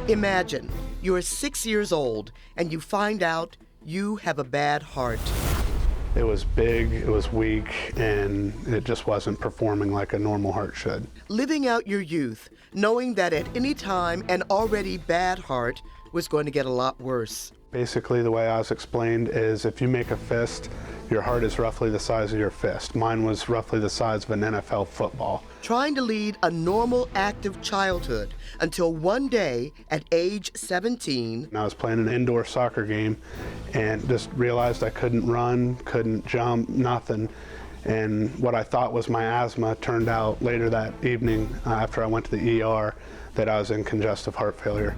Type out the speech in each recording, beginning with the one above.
Imagine you're 6 years old and you find out you have a bad heart. It was big, it was weak, and it just wasn't performing like a normal heart should. Living out your youth, knowing that at any time an already bad heart was going to get a lot worse. Basically, the way I was explained is if you make a fist, your heart is roughly the size of your fist. Mine was roughly the size of an NFL football. Trying to lead a normal, active childhood until one day at age 17. I was playing an indoor soccer game and just realized I couldn't run, couldn't jump, nothing. And what I thought was my asthma turned out later that evening after I went to the ER that I was in congestive heart failure.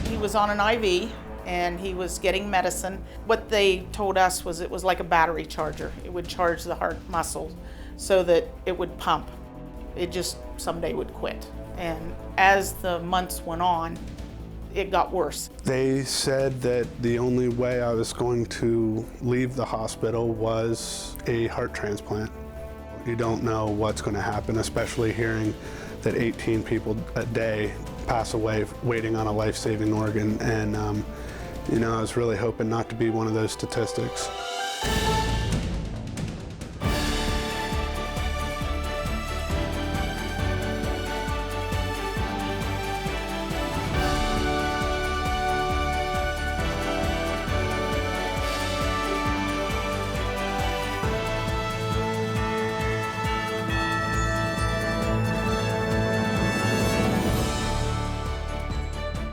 He was on an IV and he was getting medicine. What they told us was it was like a battery charger. It would charge the heart muscle so that it would pump. It just someday would quit. And as the months went on, it got worse. They said that the only way I was going to leave the hospital was a heart transplant. You don't know what's going to happen, especially hearing that 18 people a day pass away waiting on a life-saving organ. And I was really hoping not to be one of those statistics.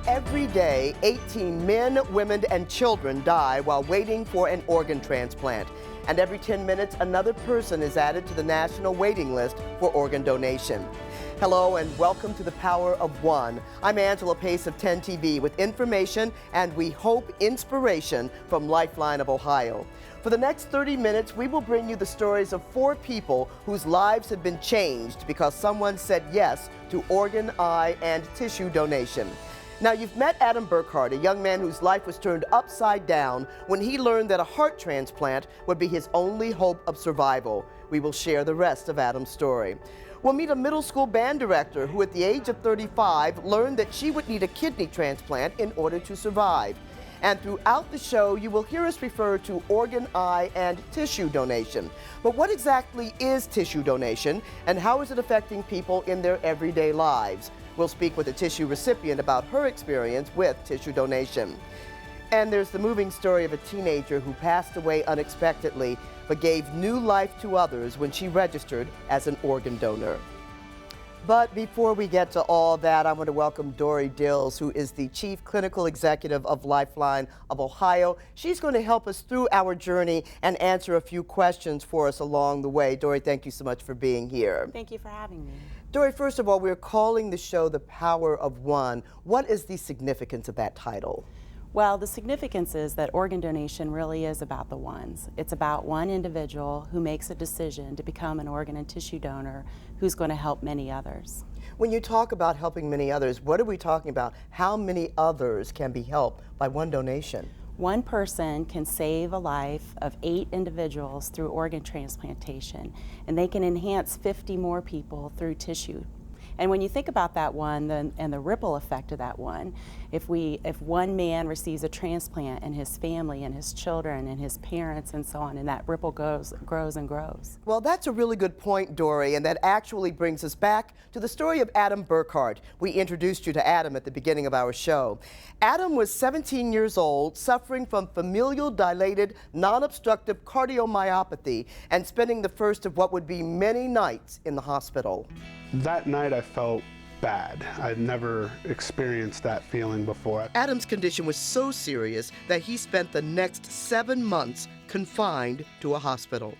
Every day, 18 men, women, and children die while waiting for an organ transplant. And every 10 minutes, another person is added to the national waiting list for organ donation. Hello and welcome to The Power of One. I'm Angela Pace of 10 TV with information and we hope inspiration from Lifeline of Ohio. For the next 30 minutes, we will bring you the stories of 4 people whose lives have been changed because someone said yes to organ, eye, and tissue donation. Now, you've met Adam Burkhardt, a young man whose life was turned upside down when he learned that a heart transplant would be his only hope of survival. We will share the rest of Adam's story. We'll meet a middle school band director who, at the age of 35, learned that she would need a kidney transplant in order to survive. And throughout the show, you will hear us refer to organ, eye, and tissue donation. But what exactly is tissue donation, and how is it affecting people in their everyday lives? We'll speak with a tissue recipient about her experience with tissue donation. And there's the moving story of a teenager who passed away unexpectedly, but gave new life to others when she registered as an organ donor. But before we get to all that, I want to welcome Dory Dills, who is the Chief Clinical Executive of Lifeline of Ohio. She's going to help us through our journey and answer a few questions for us along the way. Dory, thank you so much for being here. Thank you for having me. Dory, first of all, we're calling the show The Power of One. What is the significance of that title? Well, the significance is that organ donation really is about the ones. It's about one individual who makes a decision to become an organ and tissue donor who's going to help many others. When you talk about helping many others, what are we talking about? How many others can be helped by one donation? One person can save a life of 8 individuals through organ transplantation, and they can enhance 50 more people through tissue. And when you think about that one and the ripple effect of that one, if one man receives a transplant and his family and his children and his parents and so on, and that ripple grows and grows. Well, that's a really good point, Dory, and that actually brings us back to the story of Adam Burkhardt. We introduced you to Adam at the beginning of our show. Adam was 17 years old, suffering from familial dilated non-obstructive cardiomyopathy and spending the first of what would be many nights in the hospital. That night I felt bad. I'd never experienced that feeling before. Adam's condition was so serious that he spent the next 7 months confined to a hospital.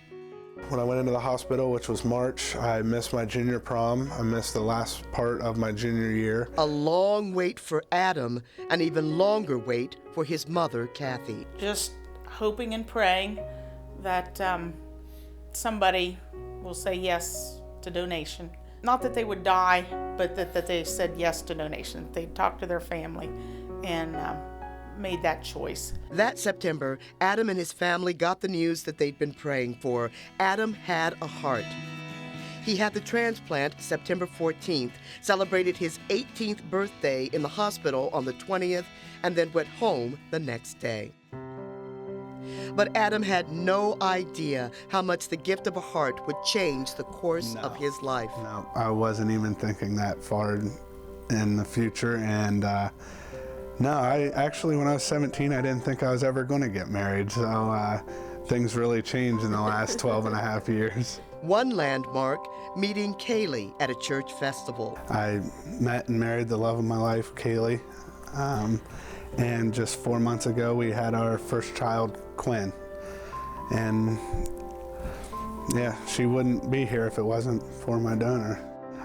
When I went into the hospital, which was March, I missed my junior prom. I missed the last part of my junior year. A long wait for Adam, an even longer wait for his mother, Kathy. Just hoping and praying that somebody will say yes to donation. Not that they would die, but that they said yes to donation. They talked to their family and made that choice. That September, Adam and his family got the news that they'd been praying for. Adam had a heart. He had the transplant September 14th, celebrated his 18th birthday in the hospital on the 20th, and then went home the next day. But Adam had no idea how much the gift of a heart would change the course of his life. No, I wasn't even thinking that far in the future. And no, I actually, when I was 17, I didn't think I was ever going to get married. So things really changed in the last 12 and a half years. One landmark, meeting Kaylee at a church festival. I met and married the love of my life, Kaylee. And just 4 months ago, we had our first child, Quinn. And yeah, she wouldn't be here if it wasn't for my donor.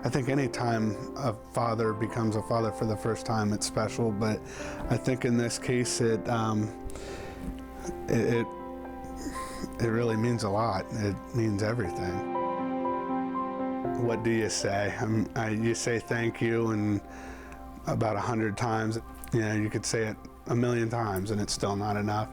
I think any time a father becomes a father for the first time, it's special, but I think in this case, it really means a lot. It means everything. What do you say? You say thank you and about 100 times. You know, you could say it 1,000,000 times and it's still not enough.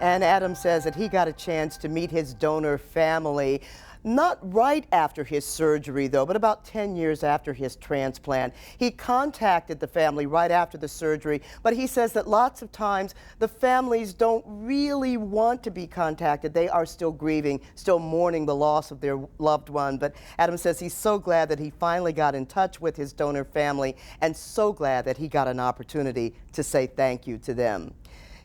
And Adam says that he got a chance to meet his donor family, not right after his surgery though, but about 10 years after his transplant. He contacted the family right after the surgery, but he says that lots of times the families don't really want to be contacted. They are still grieving, still mourning the loss of their loved one. But Adam says he's so glad that he finally got in touch with his donor family and so glad that he got an opportunity to say thank you to them.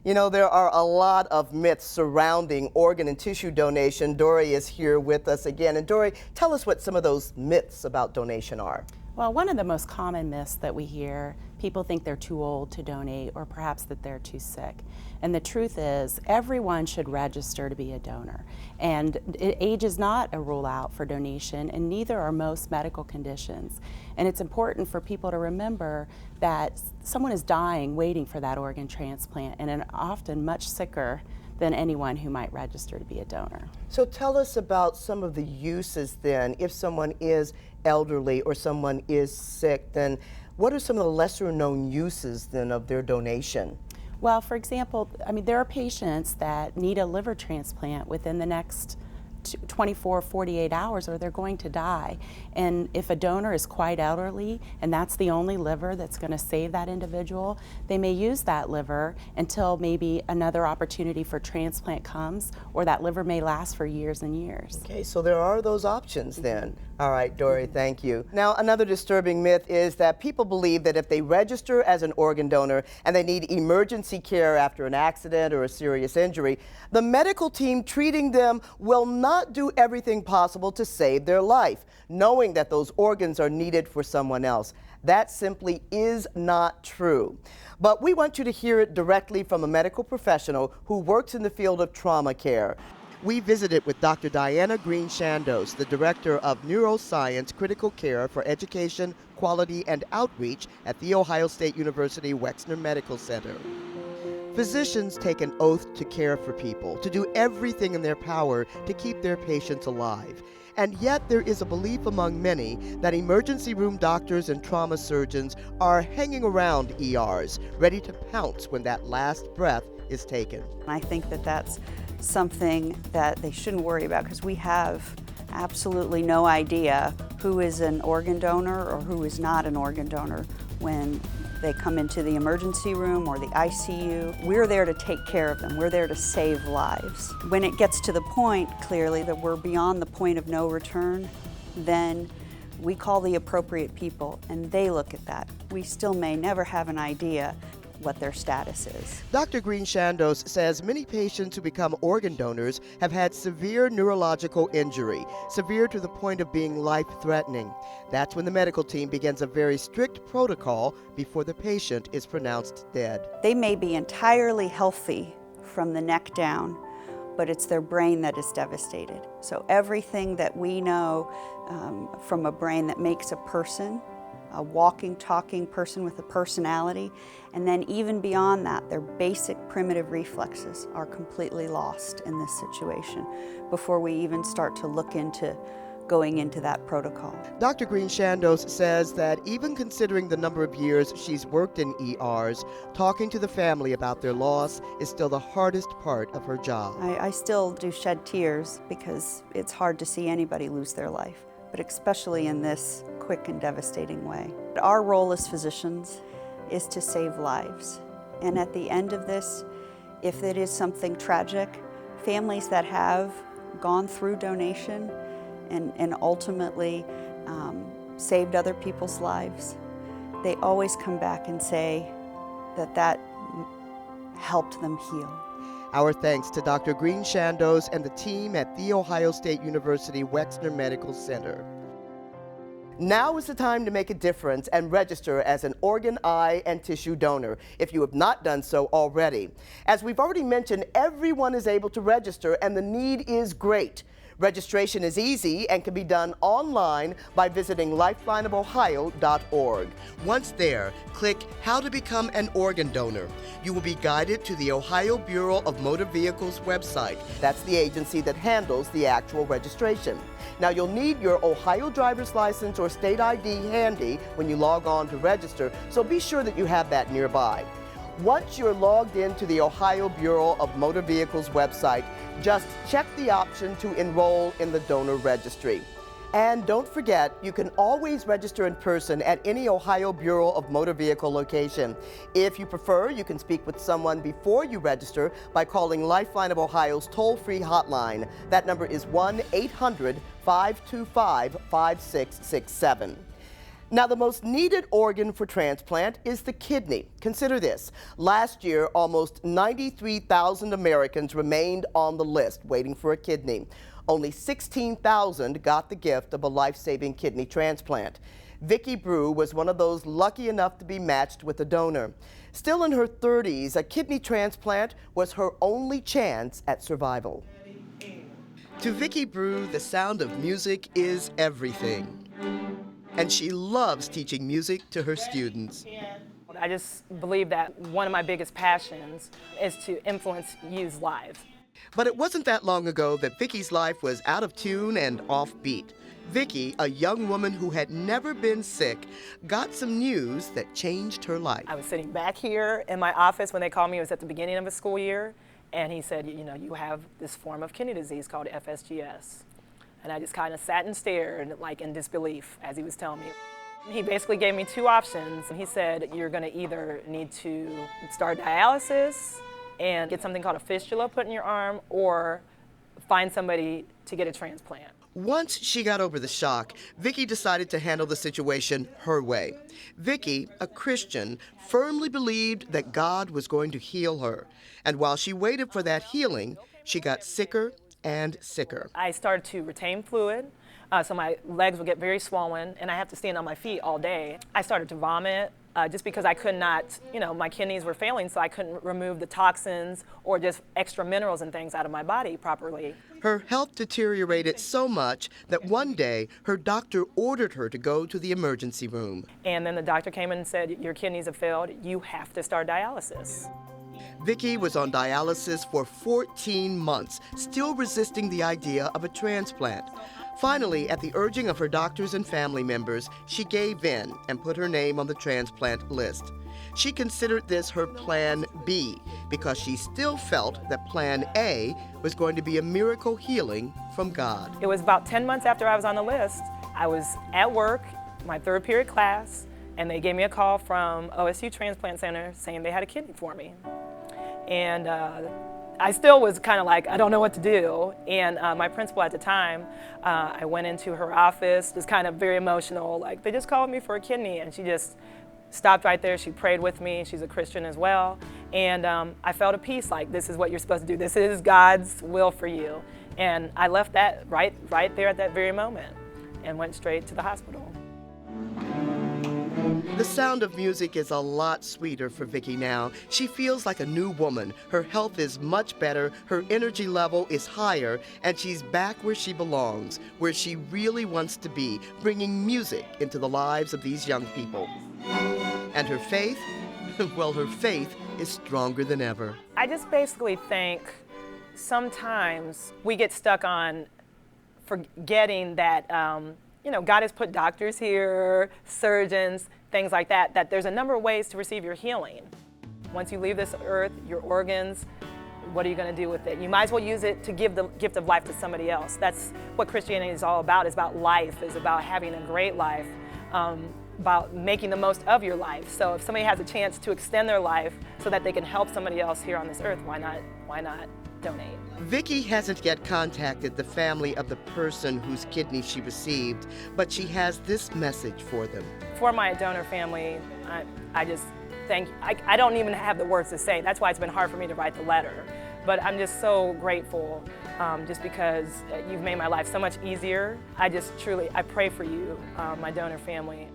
You know, there are a lot of myths surrounding organ and tissue donation. Dory is here with us again. And Dory, tell us what some of those myths about donation are. Well, one of the most common myths that we hear, people think they're too old to donate or perhaps that they're too sick. And the truth is, everyone should register to be a donor. And age is not a rule out for donation, and neither are most medical conditions. And it's important for people to remember that someone is dying waiting for that organ transplant and are often much sicker than anyone who might register to be a donor. So tell us about some of the uses then. If someone is elderly or someone is sick, then what are some of the lesser known uses then of their donation? Well, for example, I mean, there are patients that need a liver transplant within the next 24, 48 hours or they're going to die. And if a donor is quite elderly and that's the only liver that's going to save that individual, they may use that liver until maybe another opportunity for transplant comes, or that liver may last for years and years. Okay, so there are those options then. All right, Dory, thank you. Now, another disturbing myth is that people believe that if they register as an organ donor and they need emergency care after an accident or a serious injury, the medical team treating them will not do everything possible to save their life, knowing that those organs are needed for someone else. That simply is not true. But we want you to hear it directly from a medical professional who works in the field of trauma care. We visited with Dr. Diana Green-Shandos, the Director of Neuroscience Critical Care for Education, Quality, and Outreach at The Ohio State University Wexner Medical Center. Physicians take an oath to care for people, to do everything in their power to keep their patients alive. And yet there is a belief among many that emergency room doctors and trauma surgeons are hanging around ERs, ready to pounce when that last breath is taken. I think that that's something that they shouldn't worry about, because we have absolutely no idea who is an organ donor or who is not an organ donor when they come into the emergency room or the ICU. We're there to take care of them. We're there to save lives. When it gets to the point, clearly, that we're beyond the point of no return, then we call the appropriate people and they look at that. We still may never have an idea what their status is. Dr. Green-Shandos says many patients who become organ donors have had severe neurological injury, severe to the point of being life-threatening. That's when the medical team begins a very strict protocol before the patient is pronounced dead. They may be entirely healthy from the neck down, but it's their brain that is devastated. So everything that we know from a brain that makes a person, a walking, talking person with a personality, and then even beyond that, their basic primitive reflexes are completely lost in this situation before we even start to look into going into that protocol. Dr. Green-Shandos says that even considering the number of years she's worked in ERs, talking to the family about their loss is still the hardest part of her job. I still do shed tears because it's hard to see anybody lose their life, but especially in this quick and devastating way. Our role as physicians is to save lives. And at the end of this, if it is something tragic, families that have gone through donation and ultimately saved other people's lives, they always come back and say that helped them heal. Our thanks to Dr. Green-Shandos and the team at The Ohio State University Wexner Medical Center. Now is the time to make a difference and register as an organ, eye, and tissue donor if you have not done so already. As we've already mentioned, everyone is able to register and the need is great. Registration is easy and can be done online by visiting lifelineofohio.org. Once there, click How to Become an Organ Donor. You will be guided to the Ohio Bureau of Motor Vehicles website. That's the agency that handles the actual registration. Now, you'll need your Ohio driver's license or state ID handy when you log on to register, so be sure that you have that nearby. Once you're logged into the Ohio Bureau of Motor Vehicles website, just check the option to enroll in the donor registry. And don't forget, you can always register in person at any Ohio Bureau of Motor Vehicle location. If you prefer, you can speak with someone before you register by calling Lifeline of Ohio's toll-free hotline. That number is 1-800-525-5667. Now, the most needed organ for transplant is the kidney. Consider this. Last year, almost 93,000 Americans remained on the list waiting for a kidney. Only 16,000 got the gift of a life-saving kidney transplant. Vicky Brew was one of those lucky enough to be matched with a donor. Still in her 30s, a kidney transplant was her only chance at survival. To Vicky Brew, the sound of music is everything. And she loves teaching music to her students. I just believe that one of my biggest passions is to influence youth's lives. But it wasn't that long ago that Vicky's life was out of tune and offbeat. Vicky, a young woman who had never been sick, got some news that changed her life. I was sitting back here in my office when they called me. It was at the beginning of a school year, and he said, you know, you have this form of kidney disease called FSGS. And I just kind of sat and stared, like in disbelief, as he was telling me. He basically gave me two options. He said, you're going to either need to start dialysis and get something called a fistula put in your arm, or find somebody to get a transplant. Once she got over the shock, Vicky decided to handle the situation her way. Vicky, a Christian, firmly believed that God was going to heal her. And while she waited for that healing, she got sicker and sicker. I started to retain fluid, so my legs would get very swollen, and I have to stand on my feet all day. I started to vomit just because I could not, you know, my kidneys were failing, so I couldn't remove the toxins or just extra minerals and things out of my body properly. Her health deteriorated so much that one day her doctor ordered her to go to the emergency room. And then the doctor came in and said, your kidneys have failed, you have to start dialysis. Vicky was on dialysis for 14 months, still resisting the idea of a transplant. Finally, at the urging of her doctors and family members, she gave in and put her name on the transplant list. She considered this her plan B because she still felt that plan A was going to be a miracle healing from God. It was about 10 months after I was on the list. I was at work, my third period class, and they gave me a call from OSU Transplant Center saying they had a kidney for me. And I still was kind of like, I don't know what to do. And my principal at the time, I went into her office, was kind of very emotional, like, they just called me for a kidney. And she just stopped right there. She prayed with me. She's a Christian as well. And I felt a peace, like, this is what you're supposed to do. This is God's will for you. And I left that right there at that very moment and went straight to the hospital. The sound of music is a lot sweeter for Vicky now. She feels like a new woman. Her health is much better, her energy level is higher, and she's back where she belongs, where she really wants to be, bringing music into the lives of these young people. And her faith? Well, her faith is stronger than ever. I just basically think sometimes we get stuck on forgetting that, you know, God has put doctors here, surgeons, things like that, that there's a number of ways to receive your healing. Once you leave this earth, your organs, what are you going to do with it? You might as well use it to give the gift of life to somebody else. That's what Christianity is all about. It's about life. It's about having a great life, about making the most of your life. So if somebody has a chance to extend their life so that they can help somebody else here on this earth, why not donate? Vicky hasn't yet contacted the family of the person whose kidney she received, but she has this message for them. For my donor family, I just I don't even have the words to say. That's why it's been hard for me to write the letter. But I'm just so grateful just because you've made my life so much easier. I pray for you, my donor family.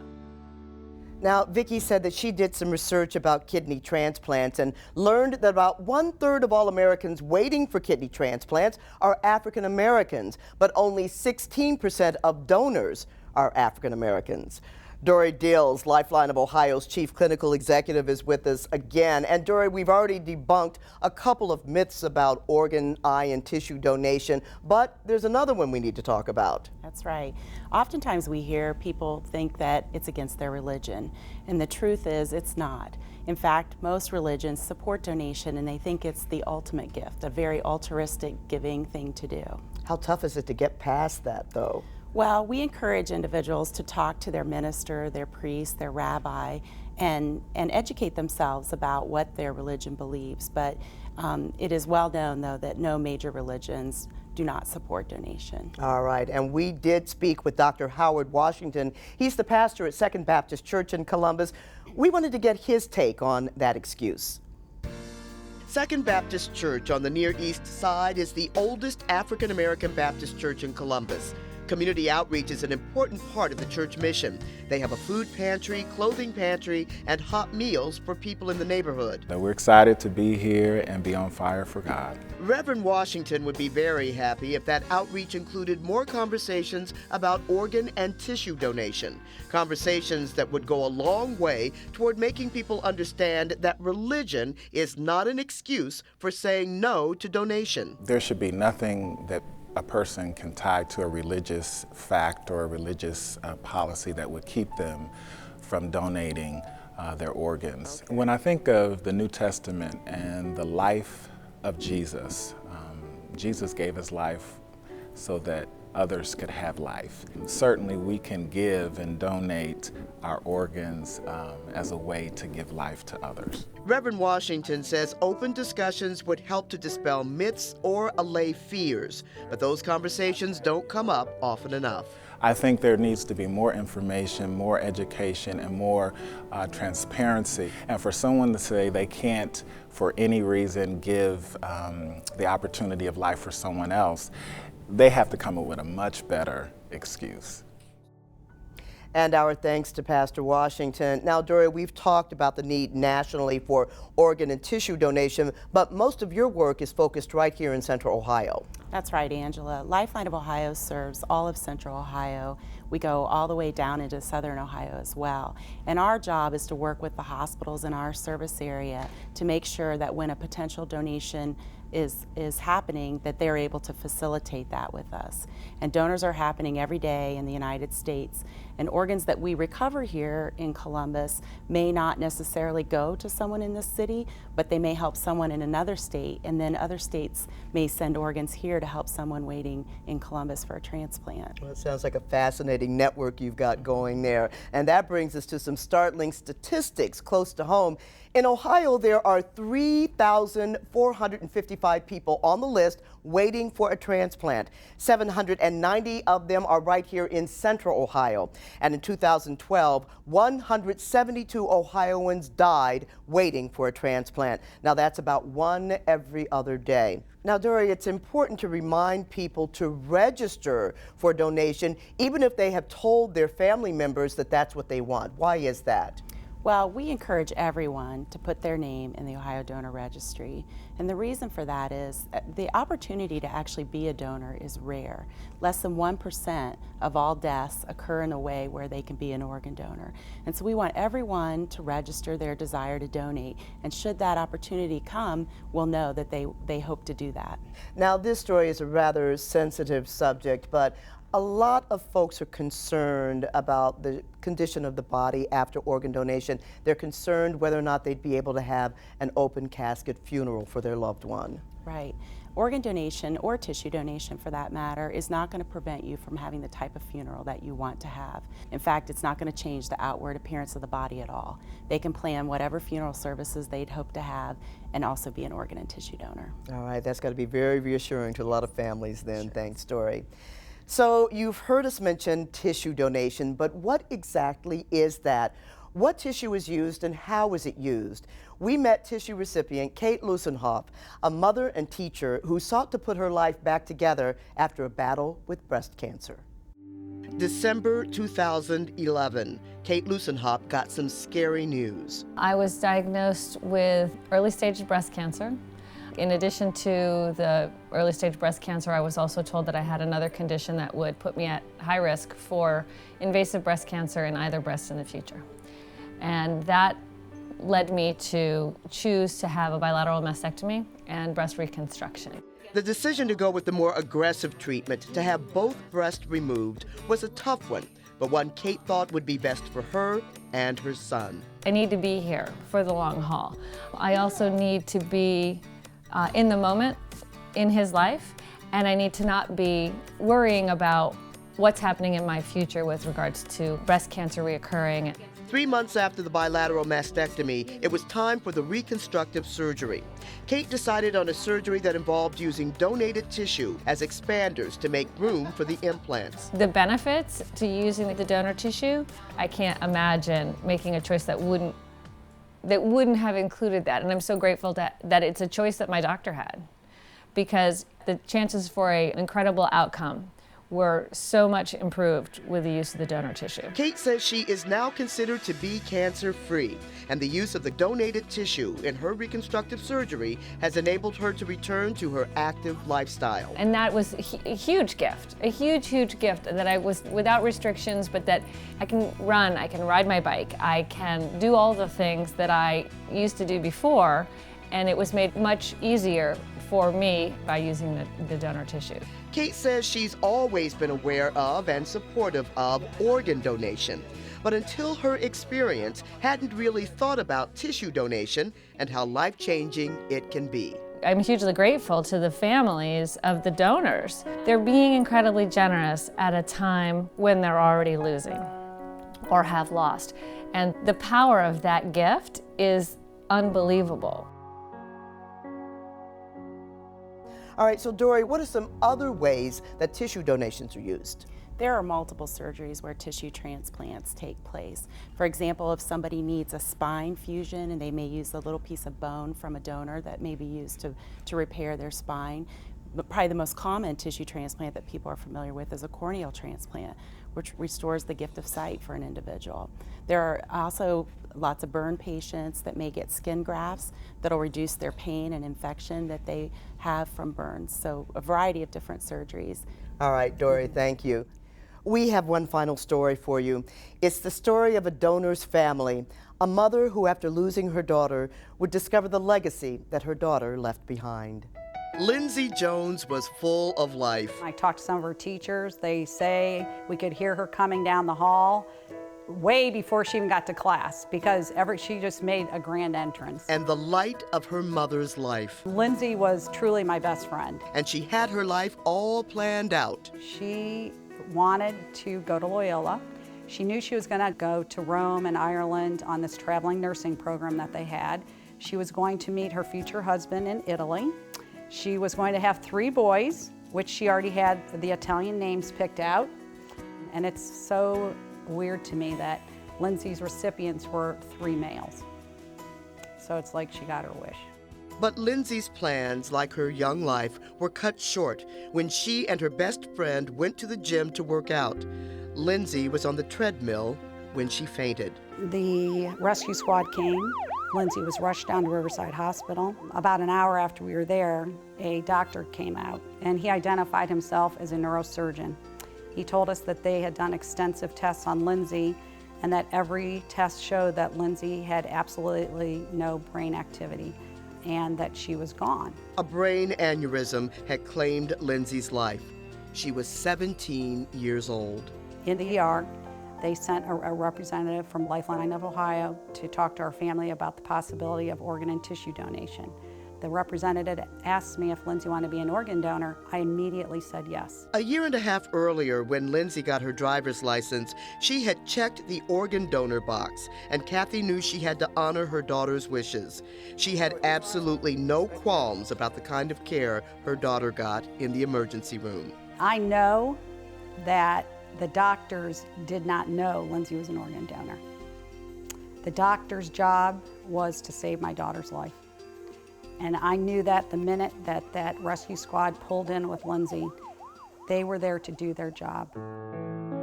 Now, Vicky said that she did some research about kidney transplants and learned that about 1/3 of all Americans waiting for kidney transplants are African Americans, but only 16% of donors are African Americans. Dory Dills, Lifeline of Ohio's chief clinical executive, is with us again. And Dory, we've already debunked a couple of myths about organ, eye, and tissue donation, but there's another one we need to talk about. That's right. Oftentimes we hear people think that it's against their religion, and the truth is it's not. In fact, most religions support donation and they think it's the ultimate gift, a very altruistic giving thing to do. How tough is it to get past that, though? Well, we encourage individuals to talk to their minister, their priest, their rabbi, and educate themselves about what their religion believes. But it is well known, though, that no major religions do not support donation. All right, and we did speak with Dr. Howard Washington. He's the pastor at Second Baptist Church in Columbus. We wanted to get his take on that excuse. Second Baptist Church on the Near East Side is the oldest African American Baptist church in Columbus. Community outreach is an important part of the church mission. They have a food pantry, clothing pantry, and hot meals for people in the neighborhood. We're excited to be here and be on fire for God. Reverend Washington would be very happy if that outreach included more conversations about organ and tissue donation. Conversations that would go a long way toward making people understand that religion is not an excuse for saying no to donation. There should be nothing that a person can tie to a religious fact or a religious policy that would keep them from donating their organs. Okay. When I think of the New Testament and the life of Jesus, Jesus gave his life so that others could have life. Certainly we can give and donate our organs as a way to give life to others. Reverend Washington says open discussions would help to dispel myths or allay fears, but those conversations don't come up often enough. I think there needs to be more information, more education, and more transparency. And for someone to say they can't, for any reason, give the opportunity of life for someone else, they have to come up with a much better excuse. And our thanks to Pastor Washington. Now, Dory, we've talked about the need nationally for organ and tissue donation, but most of your work is focused right here in Central Ohio. That's right, Angela. Lifeline of Ohio serves all of Central Ohio. We go all the way down into Southern Ohio as well. And our job is to work with the hospitals in our service area to make sure that when a potential donation is happening, that they're able to facilitate that with us. And donors are happening every day in the United States. And organs that we recover here in Columbus may not necessarily go to someone in this city, but they may help someone in another state, and then other states may send organs here to help someone waiting in Columbus for a transplant. Well, it sounds like a fascinating network you've got going there. And that brings us to some startling statistics close to home. In Ohio, there are 3,455 people on the list waiting for a transplant. 790 of them are right here in Central Ohio. And in 2012, 172 Ohioans died waiting for a transplant. Now, that's about one every other day. Now, Dory, it's important to remind people to register for donation, even if they have told their family members that that's what they want. Why is that? Well, we encourage everyone to put their name in the Ohio Donor Registry. And the reason for that is the opportunity to actually be a donor is rare. Less than 1% of all deaths occur in a way where they can be an organ donor. And so we want everyone to register their desire to donate. And should that opportunity come, we'll know that they hope to do that. Now, this story is a rather sensitive subject, but a lot of folks are concerned about the condition of the body after organ donation. They're concerned whether or not they'd be able to have an open casket funeral for their loved one. Right. Organ donation, or tissue donation for that matter, is not going to prevent you from having the type of funeral that you want to have. In fact, it's not going to change the outward appearance of the body at all. They can plan whatever funeral services they'd hope to have and also be an organ and tissue donor. All right, that's got to be very reassuring to a lot of families then. Sure. Thanks, Dory. So you've heard us mention tissue donation, but what exactly is that? What tissue is used and how is it used? We met tissue recipient Kate Lusenhoff, a mother and teacher who sought to put her life back together after a battle with breast cancer. December 2011, Kate Lusenhoff got some scary news. I was diagnosed with early stage breast cancer. In addition to the early stage breast cancer, I was also told that I had another condition that would put me at high risk for invasive breast cancer in either breast in the future. And that led me to choose to have a bilateral mastectomy and breast reconstruction. The decision to go with the more aggressive treatment, to have both breasts removed, was a tough one, but one Kate thought would be best for her and her son. I need to be here for the long haul. I also need to be in the moment in his life, and I need to not be worrying about what's happening in my future with regards to breast cancer reoccurring. 3 months after the bilateral mastectomy, it was time for the reconstructive surgery. Kate decided on a surgery that involved using donated tissue as expanders to make room for the implants. The benefits to using the donor tissue, I can't imagine making a choice that wouldn't have included that. And I'm so grateful that it's a choice that my doctor had, because the chances for an incredible outcome were so much improved with the use of the donor tissue. Kate says she is now considered to be cancer-free, and the use of the donated tissue in her reconstructive surgery has enabled her to return to her active lifestyle. And that was a huge gift, a huge, huge gift, that I was without restrictions, but that I can run, I can ride my bike, I can do all the things that I used to do before, and it was made much easier for me by using the donor tissue. Kate says she's always been aware of and supportive of organ donation, but until her experience, hadn't really thought about tissue donation and how life-changing it can be. I'm hugely grateful to the families of the donors. They're being incredibly generous at a time when they're already losing or have lost. And the power of that gift is unbelievable. All right, so Dory, what are some other ways that tissue donations are used? There are multiple surgeries where tissue transplants take place. For example, if somebody needs a spine fusion and they may use a little piece of bone from a donor that may be used to repair their spine. But probably the most common tissue transplant that people are familiar with is a corneal transplant, which restores the gift of sight for an individual. There are also lots of burn patients that may get skin grafts that'll reduce their pain and infection that they have from burns. So a variety of different surgeries. All right, Dory, thank you. We have one final story for you. It's the story of a donor's family, a mother who, after losing her daughter, would discover the legacy that her daughter left behind. Lindsay Jones was full of life. I talked to some of her teachers. They say we could hear her coming down the hall way before she even got to class, because she just made a grand entrance. And the light of her mother's life. Lindsay was truly my best friend. And she had her life all planned out. She wanted to go to Loyola. She knew she was going to go to Rome and Ireland on this traveling nursing program that they had. She was going to meet her future husband in Italy. She was going to have 3 boys, which she already had the Italian names picked out. And it's so weird to me that Lindsay's recipients were 3 males. So it's like she got her wish. But Lindsay's plans, like her young life, were cut short when she and her best friend went to the gym to work out. Lindsay was on the treadmill when she fainted. The rescue squad came. Lindsay was rushed down to Riverside Hospital. About an hour after we were there, a doctor came out, and he identified himself as a neurosurgeon. He told us that they had done extensive tests on Lindsay and that every test showed that Lindsay had absolutely no brain activity and that she was gone. A brain aneurysm had claimed Lindsay's life. She was 17 years old. In the ER, they sent a representative from Lifeline of Ohio to talk to our family about the possibility of organ and tissue donation. The representative asked me if Lindsay wanted to be an organ donor. I immediately said yes. A year and a half earlier, when Lindsay got her driver's license, she had checked the organ donor box, and Kathy knew she had to honor her daughter's wishes. She had absolutely no qualms about the kind of care her daughter got in the emergency room. I know that the doctors did not know Lindsay was an organ donor. The doctor's job was to save my daughter's life. And I knew that the minute that that rescue squad pulled in with Lindsay, they were there to do their job.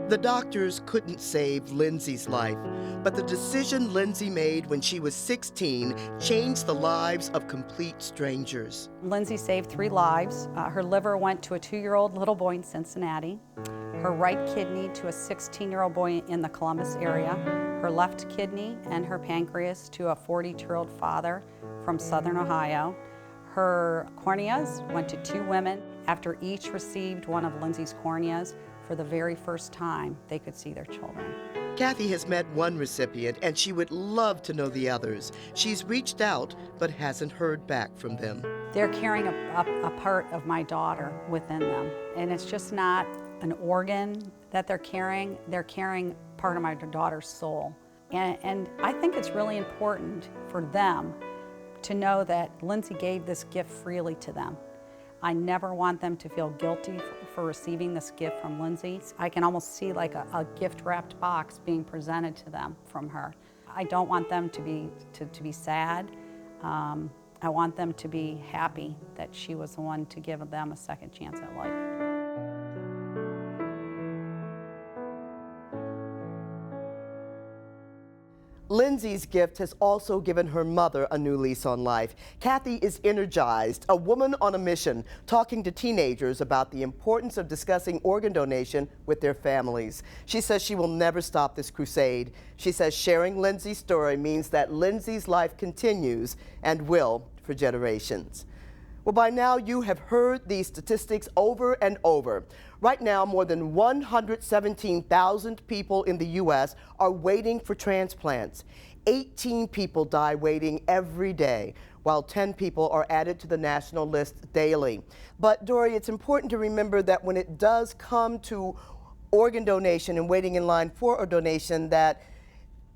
The doctors couldn't save Lindsay's life, but the decision Lindsay made when she was 16 changed the lives of complete strangers. Lindsay saved 3 lives. Her liver went to a 2-year-old little boy in Cincinnati, her right kidney to a 16-year-old boy in the Columbus area, her left kidney and her pancreas to a 42-year-old father from Southern Ohio. Her corneas went to 2 women. After each received one of Lindsay's corneas, for the very first time, they could see their children. Kathy has met one recipient, and she would love to know the others. She's reached out, but hasn't heard back from them. They're carrying a part of my daughter within them, and it's just not an organ that they're carrying part of my daughter's soul. And I think it's really important for them to know that Lindsay gave this gift freely to them. I never want them to feel guilty for receiving this gift from Lindsay. I can almost see like a gift-wrapped box being presented to them from her. I don't want them to be sad. I want them to be happy that she was the one to give them a second chance at life. Lindsay's gift has also given her mother a new lease on life. Kathy is energized, a woman on a mission, talking to teenagers about the importance of discussing organ donation with their families. She says she will never stop this crusade. She says sharing Lindsay's story means that Lindsay's life continues and will for generations. Well, by now you have heard these statistics over and over. Right now, more than 117,000 people in the U.S. are waiting for transplants. 18 people die waiting every day, while 10 people are added to the national list daily. But, Dory, it's important to remember that when it does come to organ donation and waiting in line for a donation, that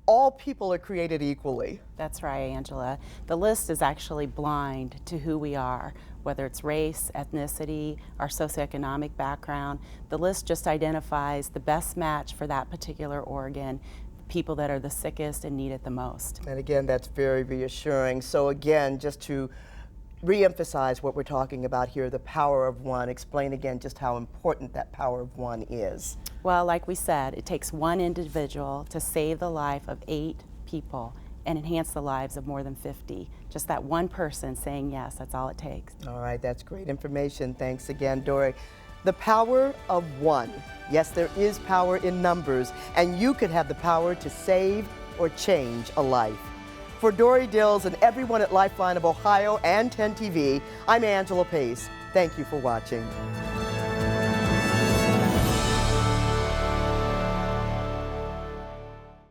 all people are created equally. That's right, Angela. The list is actually blind to who we are, whether it's race, ethnicity, our socioeconomic background. The list just identifies the best match for that particular organ, people that are the sickest and need it the most. And again, that's very reassuring. So again, just to re-emphasize what we're talking about here, the power of one. Explain again just how important that power of one is. Well, like we said, it takes one individual to save the life of 8 people and enhance the lives of more than 50. Just that one person saying yes, that's all it takes. All right, that's great information. Thanks again, Dory. The power of one. Yes, there is power in numbers, and you could have the power to save or change a life. For Dory Dills and everyone at Lifeline of Ohio and 10 TV, I'm Angela Pace. Thank you for watching.